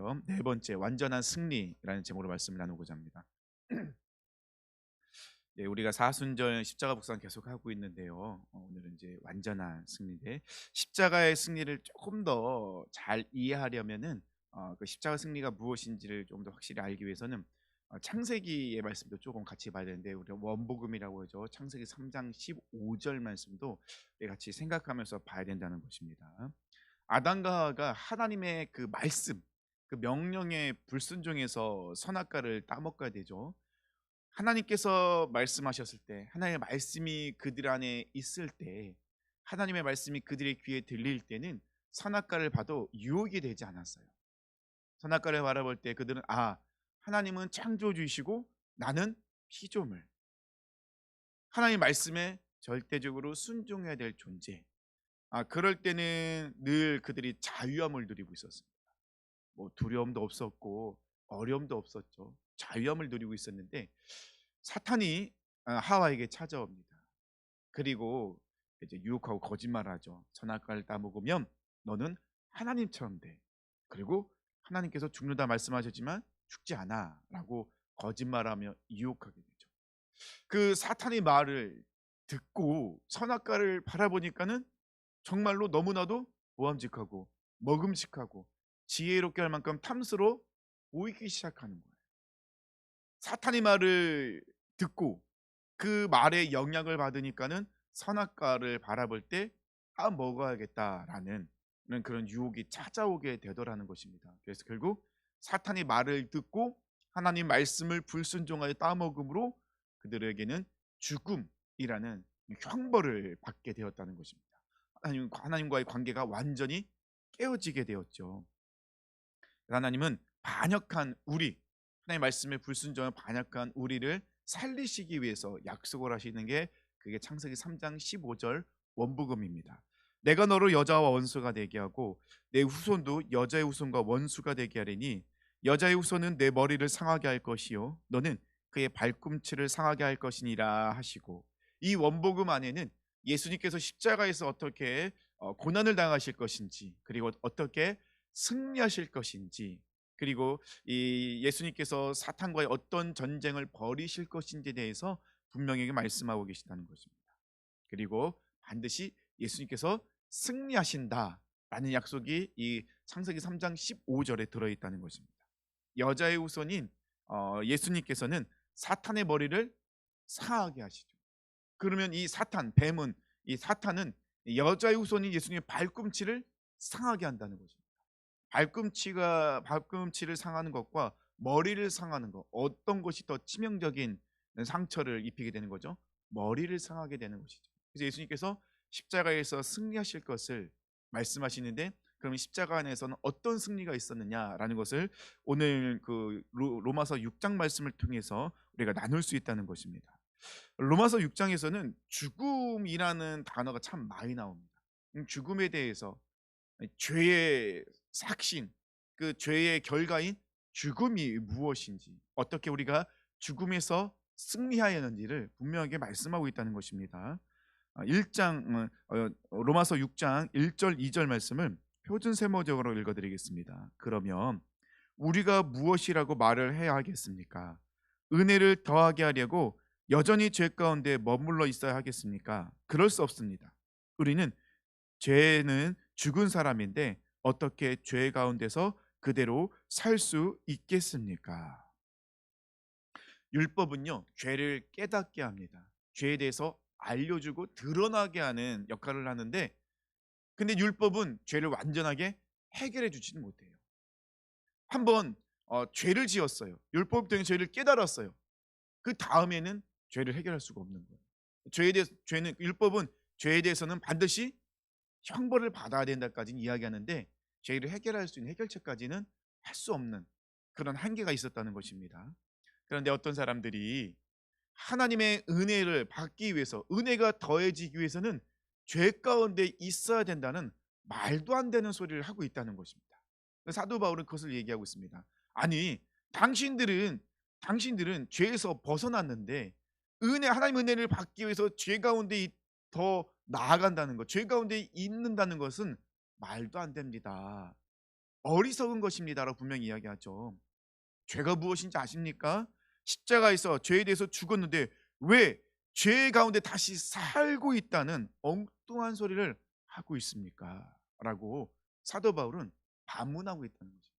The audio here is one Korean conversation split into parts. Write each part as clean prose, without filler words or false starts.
있는데요. 네 번째, 완전한 승리라는 제목으로 말씀을 나누고자 합니다. 네, 우리가 사순절 십자가 묵상 계속하고 있는데요. 오늘은 이제 완전한 승리인데, 십자가의 승리를 조금 더 잘 이해하려면은 그 십자가 승리가 무엇인지를 좀 더 확실히 알기 위해서는 창세기의 말씀도 조금 같이 봐야 되는데, 우리 원복음이라고 하죠. 창세기 3장 15절 말씀도 우리 같이 생각하면서 봐야 된다는 것입니다. 아담과 하와가 하나님의 그 말씀, 그 명령에 불순종해서 선악과를 따먹게 되죠. 하나님께서 말씀하셨을 때, 하나님의 말씀이 그들 안에 있을 때, 하나님의 말씀이 그들의 귀에 들릴 때는 선악과를 봐도 유혹이 되지 않았어요. 선악과를 바라볼 때 그들은 하나님은 창조주이시고 나는 피조물, 하나님의 말씀에 절대적으로 순종해야 될 존재. 그럴 때는 늘 그들이 자유함을 누리고 있었습니다. 뭐 두려움도 없었고 어려움도 없었죠. 자유함을 누리고 있었는데, 사탄이 하와에게 찾아옵니다. 그리고 이제 유혹하고 거짓말하죠. 선악과를 따먹으면 너는 하나님처럼 돼. 그리고 하나님께서 죽는다 말씀하셨지만 죽지 않아라고 거짓말하며 유혹하게 되죠. 그 사탄의 말을 듣고 선악과를 바라보니까는 정말로 너무나도 모함직하고 먹음직하고 지혜롭게 할 만큼 탐스러워 보이기 시작하는 거예요. 사탄의 말을 듣고 그 말의 영향을 받으니까는 선악과를 바라볼 때 먹어야겠다라는 그런 유혹이 찾아오게 되더라는 것입니다. 그래서 결국 사탄의 말을 듣고 하나님 말씀을 불순종하여 따먹음으로 그들에게는 죽음이라는 형벌을 받게 되었다는 것입니다. 하나님과의 관계가 완전히 깨어지게 되었죠. 하나님은 반역한 우리, 하나님의 말씀에 불순종한 반역한 우리를 살리시기 위해서 약속을 하시는 게, 그게 창세기 3장 15절 원복음입니다. 내가 너를 여자와 원수가 되게 하고 내 후손도 여자의 후손과 원수가 되게 하리니 여자의 후손은 내 머리를 상하게 할 것이요 너는 그의 발꿈치를 상하게 할 것이니라 하시고, 이 원복음 안에는 예수님께서 십자가에서 어떻게 고난을 당하실 것인지, 그리고 어떻게 승리하실 것인지, 그리고 이 예수님께서 사탄과의 어떤 전쟁을 벌이실 것인지에 대해서 분명하게 말씀하고 계시다는 것입니다. 그리고 반드시 예수님께서 승리하신다라는 약속이 이 창세기 3장 15절에 들어있다는 것입니다. 여자의 후손인 예수님께서는 사탄의 머리를 상하게 하시죠. 그러면 이 사탄, 뱀은, 이 사탄은 여자의 후손인 예수님의 발꿈치를 상하게 한다는 것입니다. 발꿈치를 상하는 것과 머리를 상하는 것, 어떤 것이 더 치명적인 상처를 입히게 되는 거죠? 머리를 상하게 되는 것이죠. 그래서 예수님께서 십자가에서 승리하실 것을 말씀하시는데, 그럼 십자가 안에서는 어떤 승리가 있었느냐라는 것을 오늘 그 로마서 6장 말씀을 통해서 우리가 나눌 수 있다는 것입니다. 로마서 6장에서는 죽음이라는 단어가 참 많이 나옵니다. 죽음에 대해서, 죄의 삭신, 그 죄의 결과인 죽음이 무엇인지, 어떻게 우리가 죽음에서 승리하여야 하는지를 분명하게 말씀하고 있다는 것입니다. 1장 로마서 6장 1절 2절 말씀을 표준 세모적으로 읽어드리겠습니다. 그러면 우리가 무엇이라고 말을 해야 하겠습니까? 은혜를 더하게 하려고 여전히 죄 가운데 머물러 있어야 하겠습니까? 그럴 수 없습니다. 우리는, 죄는 죽은 사람인데 어떻게 죄 가운데서 그대로 살 수 있겠습니까? 율법은요, 죄를 깨닫게 합니다. 죄에 대해서 알려주고 드러나게 하는 역할을 하는데, 근데 율법은 죄를 완전하게 해결해 주지는 못해요. 한번 죄를 지었어요. 율법 때문에 죄를 깨달았어요. 그 다음에는 죄를 해결할 수가 없는 거예요. 율법은 죄에 대해서는 반드시 형벌을 받아야 된다까지는 이야기하는데, 죄를 해결할 수 있는 해결책까지는 할 수 없는 그런 한계가 있었다는 것입니다. 그런데 어떤 사람들이 하나님의 은혜를 받기 위해서, 은혜가 더해지기 위해서는 죄 가운데 있어야 된다는 말도 안 되는 소리를 하고 있다는 것입니다. 사도 바울은 그것을 얘기하고 있습니다. 아니, 당신들은 죄에서 벗어났는데 하나님 은혜를 받기 위해서 죄 가운데 더 나아간다는 것, 죄 가운데 있는다는 것은 말도 안 됩니다. 어리석은 것입니다라고 분명히 이야기하죠. 죄가 무엇인지 아십니까? 십자가에서 죄에 대해서 죽었는데 왜 죄 가운데 다시 살고 있다는 엉뚱한 소리를 하고 있습니까? 라고 사도 바울은 반문하고 있다는 거죠.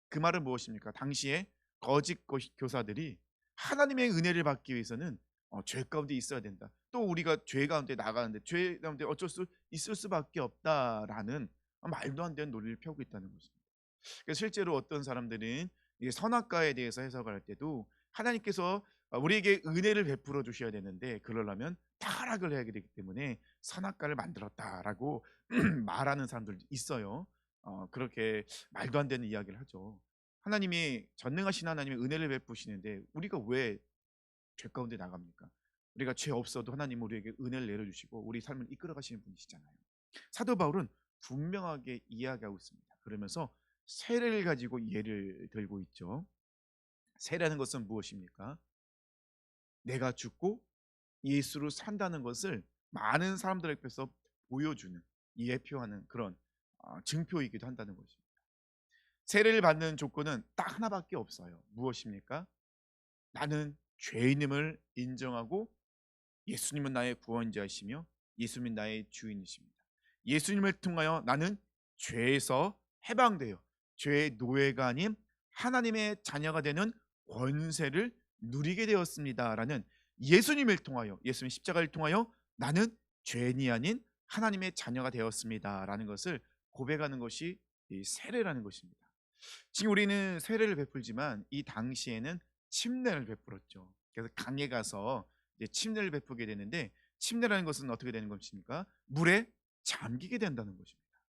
그 말은 무엇입니까? 당시에 거짓 교사들이 하나님의 은혜를 받기 위해서는 죄 가운데 있어야 된다. 또 우리가 죄 가운데 나가는데 죄 가운데 어쩔 수 있을 수밖에 없다라는 말도 안 되는 논리를 펴고 있다는 것입니다. 그래서 실제로 어떤 사람들은 이 선악과에 대해서 해석을 할 때도 하나님께서 우리에게 은혜를 베풀어 주셔야 되는데 그러려면 타락을 해야 되기 때문에 선악과를 만들었다라고 말하는 사람들도 있어요. 그렇게 말도 안 되는 이야기를 하죠. 하나님이 전능하신 하나님이 은혜를 베푸시는데 우리가 왜 죄 가운데 나갑니까? 우리가 죄 없어도 하나님 우리에게 은혜를 내려주시고 우리 삶을 이끌어 가시는 분이시잖아요. 사도 바울은 분명하게 이야기하고 있습니다. 그러면서 세례를 가지고 예를 들고 있죠. 세례라는 것은 무엇입니까? 내가 죽고 예수로 산다는 것을 많은 사람들 앞에서 보여주는, 예표하는 그런 증표이기도 한다는 것입니다. 세례를 받는 조건은 딱 하나밖에 없어요. 무엇입니까? 나는 죄인임을 인정하고 예수님은 나의 구원자이시며 예수님은 나의 주인이십니다. 예수님을 통하여 나는 죄에서 해방되어 죄의 노예가 아닌 하나님의 자녀가 되는 권세를 누리게 되었습니다라는 예수님을 통하여 예수님 십자가를 통하여 나는 죄인이 아닌 하나님의 자녀가 되었습니다라는 것을 고백하는 것이 이 세례라는 것입니다. 지금 우리는 세례를 베풀지만 이 당시에는 침례를 베풀었죠. 그래서 강에 가서 이제 침례를 베푸게 되는데 침례라는 것은 어떻게 되는 것입니까? 물에 잠기게 된다는 것입니다.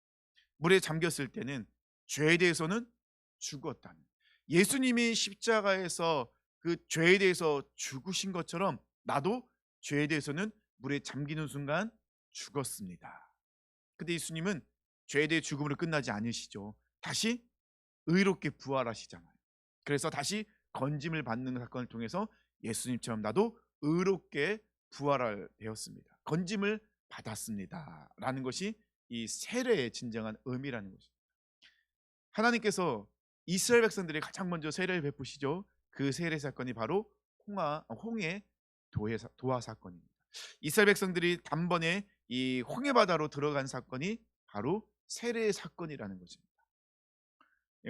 물에 잠겼을 때는 죄에 대해서는 죽었다는, 예수님이 십자가에서 그 죄에 대해서 죽으신 것처럼 나도 죄에 대해서는 물에 잠기는 순간 죽었습니다. 근데 예수님은 죄에 대해 죽음으로 끝나지 않으시죠. 다시 의롭게 부활하시잖아요. 그래서 다시 건짐을 받는 사건을 통해서 예수님처럼 나도 의롭게 부활할 되었습니다. 건짐을 받았습니다라는 것이 이 세례의 진정한 의미라는 것입니다. 하나님께서 이스라엘 백성들이 가장 먼저 세례를 베푸시죠. 그 세례 사건이 바로 홍해 도화 사건입니다. 이스라엘 백성들이 단번에 이 홍해 바다로 들어간 사건이 바로 세례 사건이라는 것입니다.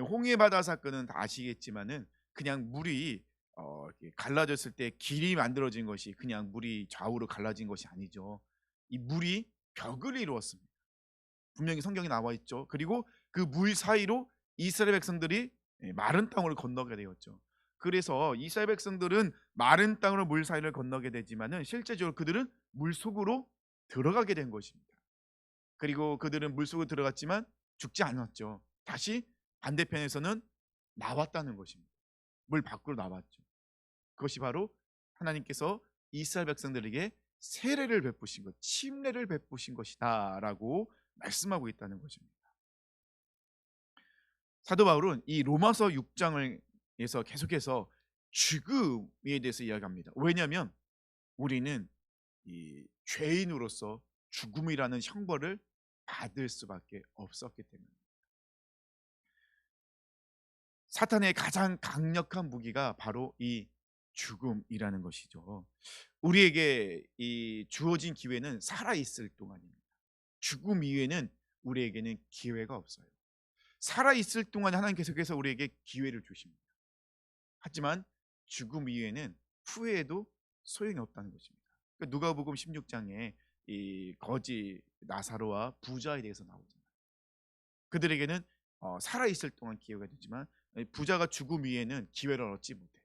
홍해 바다 사건은 다 아시겠지만은 그냥 물이 이렇게 갈라졌을 때 길이 만들어진 것이 그냥 물이 좌우로 갈라진 것이 아니죠. 이 물이 벽을 이루었습니다. 분명히 성경에 나와 있죠. 그리고 그 물 사이로 이스라엘 백성들이 마른 땅으로 건너게 되었죠. 그래서 이스라엘 백성들은 마른 땅으로 물 사이를 건너게 되지만은 실제적으로 그들은 물 속으로 들어가게 된 것입니다. 그리고 그들은 물 속으로 들어갔지만 죽지 않았죠. 다시 반대편에서는 나왔다는 것입니다. 물 밖으로 나왔죠. 그것이 바로 하나님께서 이스라엘 백성들에게 세례를 베푸신 것, 침례를 베푸신 것이다라고 말씀하고 있다는 것입니다. 사도 바울은 이 로마서 6장에서 계속해서 죽음에 대해서 이야기합니다. 왜냐하면 우리는 이 죄인으로서 죽음이라는 형벌을 받을 수밖에 없었기 때문입니다. 사탄의 가장 강력한 무기가 바로 이 죽음이라는 것이죠. 우리에게 이 주어진 기회는 살아 있을 동안입니다. 죽음 이후에는 우리에게는 기회가 없어요. 살아 있을 동안 하나님 계속해서 우리에게 기회를 주십니다. 하지만 죽음 이후에는 후회해도 소용이 없다는 것입니다. 그러니까 누가복음 16장에 이 거지 나사로와 부자에 대해서 나오잖아요. 그들에게는 살아 있을 동안 기회가 되지만 부자가 죽음 이후에는 기회를 얻지 못해요.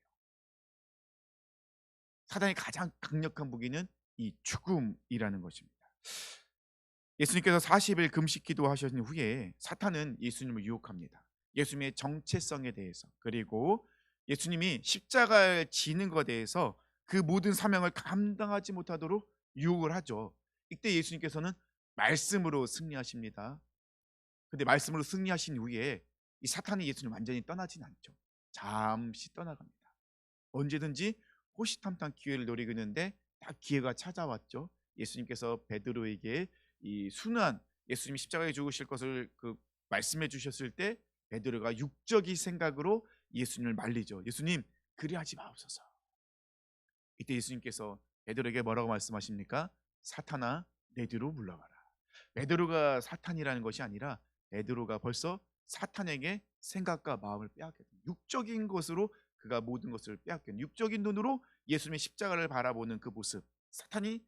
사단의 가장 강력한 무기는 이 죽음이라는 것입니다. 예수님께서 40일 금식 기도하신 후에 사탄은 예수님을 유혹합니다. 예수님의 정체성에 대해서, 그리고 예수님이 십자가에 지는 것에 대해서 그 모든 사명을 감당하지 못하도록 유혹을 하죠. 이때 예수님께서는 말씀으로 승리하십니다. 근데 말씀으로 승리하신 후에 이 사탄이 예수님 완전히 떠나진 않죠. 잠시 떠나갑니다. 언제든지 호시탐탐 기회를 노리고 있는데 딱 기회가 찾아왔죠. 예수님께서 베드로에게 이 순환, 예수님이 십자가에 죽으실 것을 말씀해 주셨을 때 베드로가 육적인 생각으로 예수님을 말리죠. 예수님, 그리하지 마옵소서. 이때 예수님께서 베드로에게 뭐라고 말씀하십니까? 사탄아, 내 뒤로 물러가라. 베드로가 사탄이라는 것이 아니라 베드로가 벌써 사탄에게 생각과 마음을 빼앗겼던, 육적인 것으로 그가 모든 것을 빼앗긴, 육적인 눈으로 예수님의 십자가를 바라보는 그 모습, 사탄이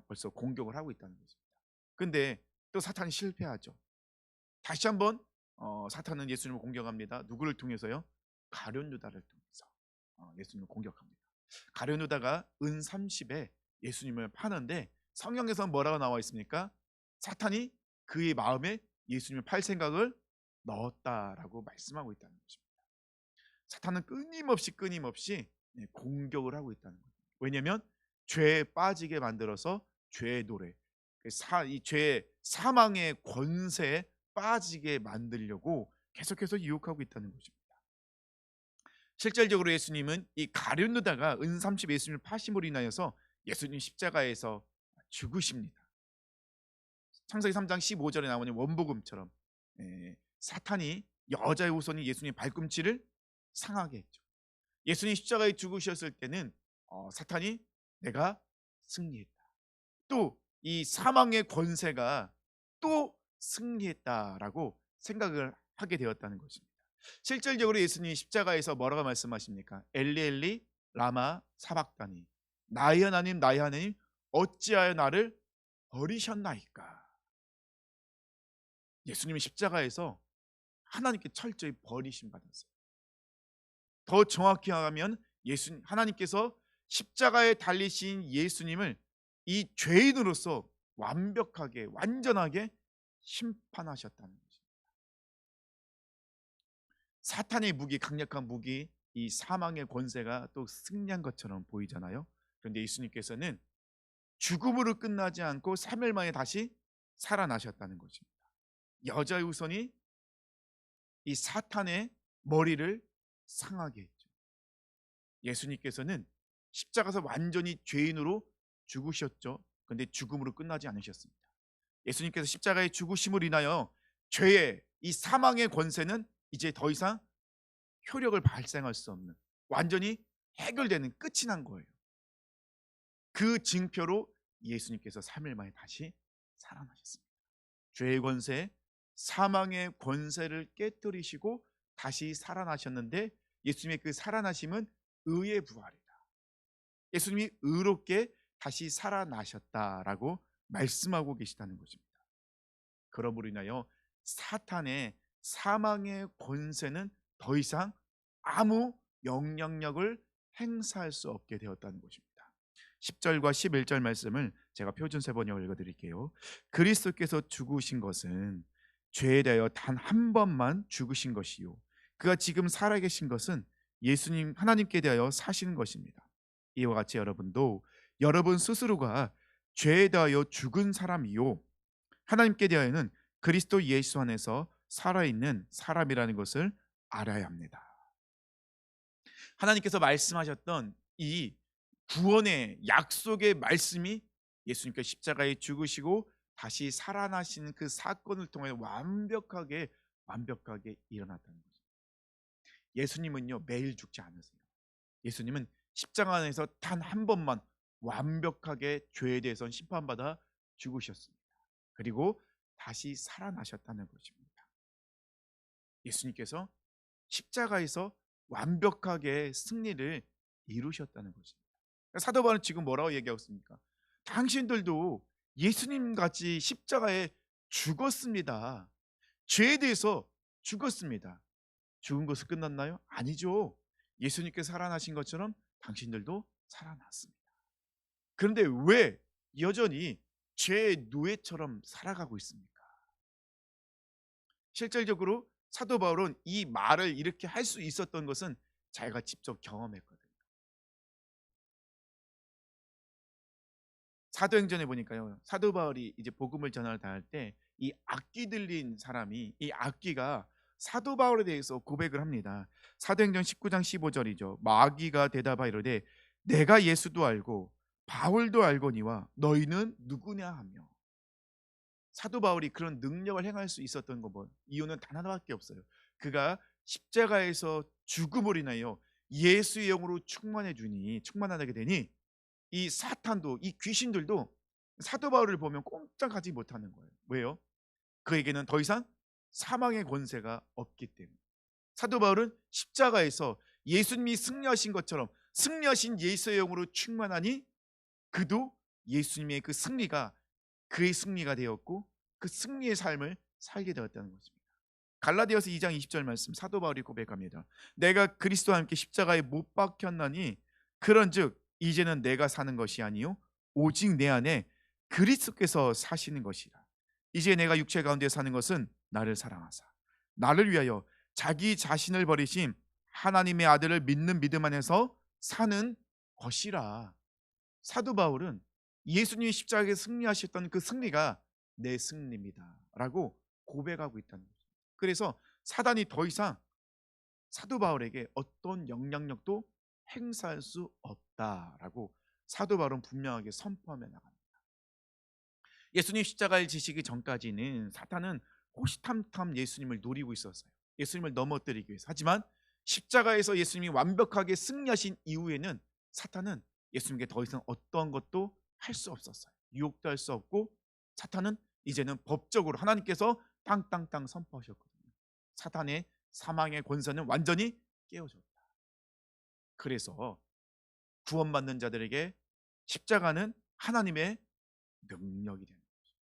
벌써 공격을 하고 있다는 것입니다. 근데 또 사탄이 실패하죠. 다시 한번 사탄은 예수님을 공격합니다. 누구를 통해서요? 가룟 유다를 통해서 예수님을 공격합니다. 가룟 유다가 은 30에 예수님을 파는데, 성경에서 뭐라고 나와 있습니까? 사탄이 그의 마음에 예수님을 팔 생각을 넣었다라고 말씀하고 있다는 것입니다. 사탄은 끊임없이 공격을 하고 있다는 거예요. 왜냐하면 죄에 빠지게 만들어서 죄의 노래, 이 죄의 사망의 권세에 빠지게 만들려고 계속해서 유혹하고 있다는 것입니다. 실질적으로 예수님은 이 가룟 유다가 은 30 예수님을 파심으로 인하여서 예수님 십자가에서 죽으십니다. 창세기 3장 15절에 나오는 원복음처럼 사탄이, 여자의 후손이 예수님의 발꿈치를 상하게 했죠. 예수님 십자가에 죽으셨을 때는 사탄이 내가 승리했다, 또 이 사망의 권세가 또 승리했다라고 생각을 하게 되었다는 것입니다. 실질적으로 예수님 십자가에서 뭐라고 말씀하십니까? 엘리 엘리 라마 사박다니, 나의 하나님 나의 하나님 어찌하여 나를 버리셨나이까. 예수님이 십자가에서 하나님께 철저히 버리심 받았어요. 더 정확히 하면 하나님께서 십자가에 달리신 예수님을 이 죄인으로서 완벽하게, 완전하게 심판하셨다는 것입니다. 사탄의 무기, 강력한 무기, 이 사망의 권세가 또 승리한 것처럼 보이잖아요. 그런데 예수님께서는 죽음으로 끝나지 않고 3일 만에 다시 살아나셨다는 것입니다. 여자의 후손이 이 사탄의 머리를 상하게 했죠. 예수님께서는 십자가에서 완전히 죄인으로 죽으셨죠. 그런데 죽음으로 끝나지 않으셨습니다. 예수님께서 십자가의 죽으심으로 인하여 죄의, 이 사망의 권세는 이제 더 이상 효력을 발생할 수 없는, 완전히 해결되는, 끝이 난 거예요. 그 징표로 예수님께서 3일 만에 다시 살아나셨습니다. 죄의 권세, 사망의 권세를 깨뜨리시고 다시 살아나셨는데, 예수님의 그 살아나심은 의의 부활이다. 예수님이 의롭게 다시 살아나셨다라고 말씀하고 계시다는 것입니다. 그러므로 인하여 사탄의, 사망의 권세는 더 이상 아무 영향력을 행사할 수 없게 되었다는 것입니다. 10절과 11절 말씀을 제가 표준 세번역을 읽어드릴게요. 그리스도께서 죽으신 것은 죄에 대하여 단 한 번만 죽으신 것이요, 그가 지금 살아계신 것은 예수님 하나님께 대하여 사시는 것입니다. 이와 같이 여러분도 여러분 스스로가 죄에 대하여 죽은 사람이요, 하나님께 대하여는 그리스도 예수 안에서 살아있는 사람이라는 것을 알아야 합니다. 하나님께서 말씀하셨던 이 구원의 약속의 말씀이 예수님께서 십자가에 죽으시고 다시 살아나시는 그 사건을 통해 완벽하게 일어났다는 거죠. 예수님은요, 매일 죽지 않으세요. 예수님은 십자가 안에서 단 한 번만 완벽하게 죄에 대해서 심판받아 죽으셨습니다. 그리고 다시 살아나셨다는 것입니다. 예수님께서 십자가에서 완벽하게 승리를 이루셨다는 것입니다. 사도 바울은 지금 뭐라고 얘기하고 있습니까? 당신들도 예수님 같이 십자가에 죽었습니다. 죄에 대해서 죽었습니다. 죽은 것은 끝났나요? 아니죠. 예수님께서 살아나신 것처럼 당신들도 살아났습니다. 그런데 왜 여전히 죄의 노예처럼 살아가고 있습니까? 실질적으로 사도 바울은 이 말을 이렇게 할 수 있었던 것은 자기가 직접 경험했거든요. 사도행전에 보니까요, 사도 바울이 이제 복음을 전하러 다닐 때 이 악기 들린 사람이, 이 악기가 사도 바울에 대해서 고백을 합니다. 사도행전 19장 15절이죠. 마귀가 대답하여 이르되 내가 예수도 알고 바울도 알거니와 너희는 누구냐 하며. 사도 바울이 그런 능력을 행할 수 있었던 거, 이유는 단 하나밖에 없어요. 그가 십자가에서 죽음으로 인하여 예수의 영으로 충만하게 되니 이 사탄도 이 귀신들도 사도 바울을 보면 꼼짝하지 못하는 거예요. 왜요? 그에게는 더 이상 사망의 권세가 없기 때문에. 사도 바울은 십자가에서 예수님이 승리하신 것처럼 승리하신 예수의 영으로 충만하니 그도 예수님의 그 승리가 그의 승리가 되었고 그 승리의 삶을 살게 되었다는 것입니다. 갈라디아서 2장 20절 말씀 사도 바울이 고백합니다. 내가 그리스도와 함께 십자가에 못 박혔나니 그런즉 이제는 내가 사는 것이 아니요 오직 내 안에 그리스도께서 사시는 것이라. 이제 내가 육체 가운데 사는 것은 나를 사랑하사 나를 위하여 자기 자신을 버리신 하나님의 아들을 믿는 믿음 안에서 사는 것이라. 사도 바울은 예수님이 십자가에 승리하셨던 그 승리가 내 승리입니다라고 고백하고 있다는 거죠. 그래서 사단이 더 이상 사도 바울에게 어떤 영향력도 행사할 수 없다라고 사도 바울은 분명하게 선포하며 나갑니다. 예수님 십자가를 지시기 전까지는 사탄은 호시탐탐 예수님을 노리고 있었어요. 예수님을 넘어뜨리기 위해서. 하지만 십자가에서 예수님이 완벽하게 승리하신 이후에는 사탄은 예수님께 더 이상 어떤 것도 할 수 없었어요. 유혹도 할 수 없고 사탄은 이제는 법적으로 하나님께서 땅땅땅 선포하셨거든요. 사탄의 사망의 권세는 완전히 깨어졌다. 그래서 구원받는 자들에게 십자가는 하나님의 능력이 되는 거죠.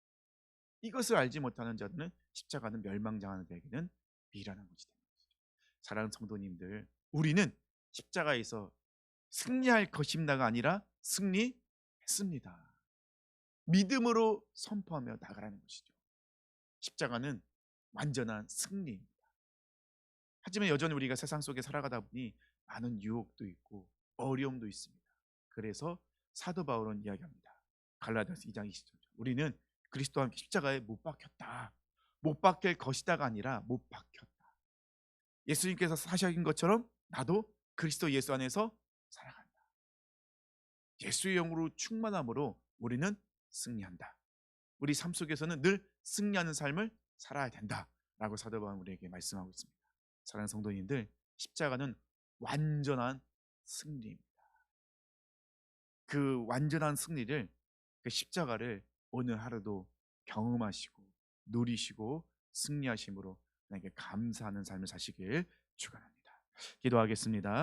이것을 알지 못하는 자들은 십자가는 멸망당하는 자에게는 미련한 것이 되는 것이죠. 사랑하는 성도님들, 우리는 십자가에서 승리할 것입니다가 아니라 승리했습니다. 믿음으로 선포하며 나가라는 것이죠. 십자가는 완전한 승리입니다. 하지만 여전히 우리가 세상 속에 살아가다 보니 많은 유혹도 있고 어려움도 있습니다. 그래서 사도 바울은 이야기합니다. 갈라디아서 2장 20절. 우리는 그리스도와 함께 십자가에 못 박혔다. 못 박힐 것이다가 아니라 못 박혔다. 예수님께서 사신 것처럼 나도 그리스도 예수 안에서 살아간다. 예수의 영으로 충만함으로 우리는 승리한다. 우리 삶 속에서는 늘 승리하는 삶을 살아야 된다라고 사도 바울은 우리에게 말씀하고 있습니다. 사랑하는 성도님들, 십자가는 완전한 승리입니다. 그 완전한 승리를, 그 십자가를 오늘 하루도 경험하시고 누리시고 승리하심으로 나에게 감사하는 삶을 사시길 축원합니다. 기도하겠습니다.